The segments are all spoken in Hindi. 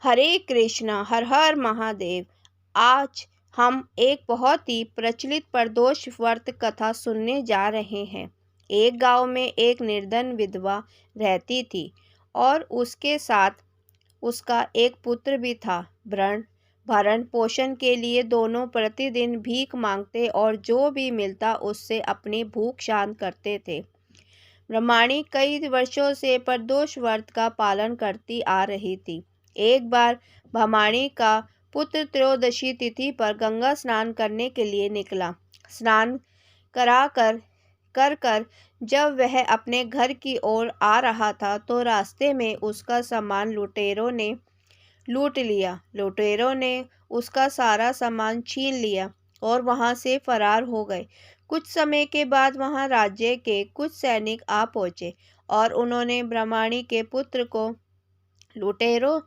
हरे कृष्णा, हर हर महादेव। आज हम एक बहुत ही प्रचलित प्रदोष व्रत कथा सुनने जा रहे हैं। एक गांव में एक निर्धन विधवा रहती थी और उसके साथ उसका एक पुत्र भी था। भरण पोषण के लिए दोनों प्रतिदिन भीख मांगते और जो भी मिलता उससे अपनी भूख शांत करते थे। ब्रह्माणी कई वर्षों से प्रदोष व्रत का पालन करती आ रही थी। एक बार ब्रह्माणी का पुत्र त्रयोदशी तिथि पर गंगा स्नान करने के लिए निकला। स्नान कर जब वह अपने घर की ओर आ रहा था तो रास्ते में उसका सामान लुटेरों ने लूट लिया। लुटेरों ने उसका सारा सामान छीन लिया और वहां से फरार हो गए। कुछ समय के बाद वहां राज्य के कुछ सैनिक आ पहुंचे और उन्होंने ब्रह्माणी के पुत्र को लुटेरों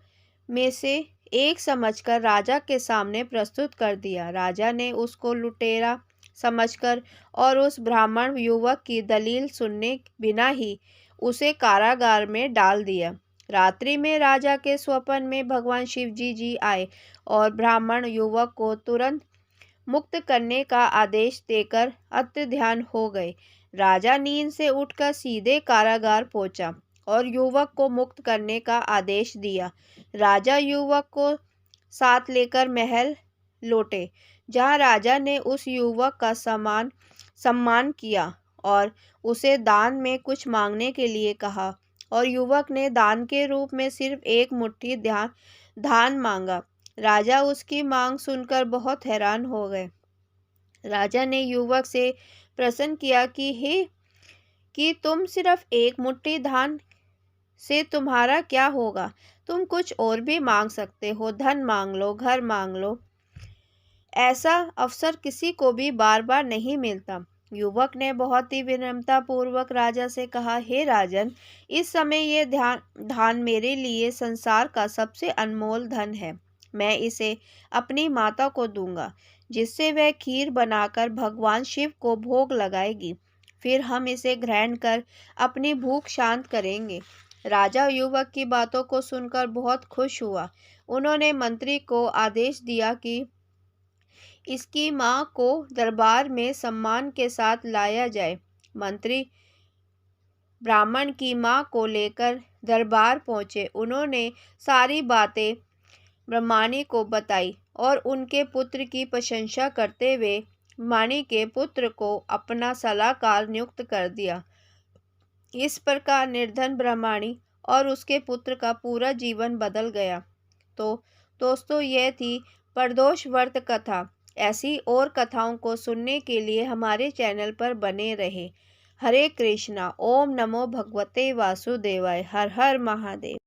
में से एक समझकर राजा के सामने प्रस्तुत कर दिया। राजा ने उसको लुटेरा समझकर और उस ब्राह्मण युवक की दलील सुनने बिना ही उसे कारागार में डाल दिया। रात्रि में राजा के स्वप्न में भगवान शिव जी आए और ब्राह्मण युवक को तुरंत मुक्त करने का आदेश देकर अति ध्यान हो गए। राजा नींद से उठकर सीधे कारागार पहुंचा और युवक को मुक्त करने का आदेश दिया। राजा युवक को साथ लेकर महल लौटे, जहां राजा ने उस युवक का सम्मान किया और उसे दान में कुछ मांगने के लिए कहा और युवक ने दान के रूप में सिर्फ एक मुट्ठी धान मांगा। राजा उसकी मांग सुनकर बहुत हैरान हो गए। राजा ने युवक से प्रश्न किया कि तुम सिर्फ एक मुट्ठी धान से तुम्हारा क्या होगा? तुम कुछ और भी मांग सकते हो, धन मांग लो, घर मांग लो। ऐसा अवसर किसी को भी बार बार नहीं मिलता। युवक ने बहुत ही विनम्रता पूर्वक राजा से कहा, हे राजन, इस समय ये धान मेरे लिए संसार का सबसे अनमोल धन है। मैं इसे अपनी माता को दूंगा, जिससे वह खीर बनाकर भगवान शिव को भोग लगाएगी। फिर हम इसे ग्रहण कर अपनी भूख शांत करेंगे। राजा युवक की बातों को सुनकर बहुत खुश हुआ। उन्होंने मंत्री को आदेश दिया कि इसकी मां को दरबार में सम्मान के साथ लाया जाए। मंत्री ब्राह्मण की मां को लेकर दरबार पहुंचे। उन्होंने सारी बातें ब्रह्माणी को बताई और उनके पुत्र की प्रशंसा करते हुए ब्रह्माणी के पुत्र को अपना सलाहकार नियुक्त कर दिया। इस प्रकार निर्धन ब्रह्माणी और उसके पुत्र का पूरा जीवन बदल गया। तो दोस्तों, यह थी प्रदोष व्रत कथा। ऐसी और कथाओं को सुनने के लिए हमारे चैनल पर बने रहे। हरे कृष्णा। ओम नमो भगवते वासुदेवाय। हर हर महादेव।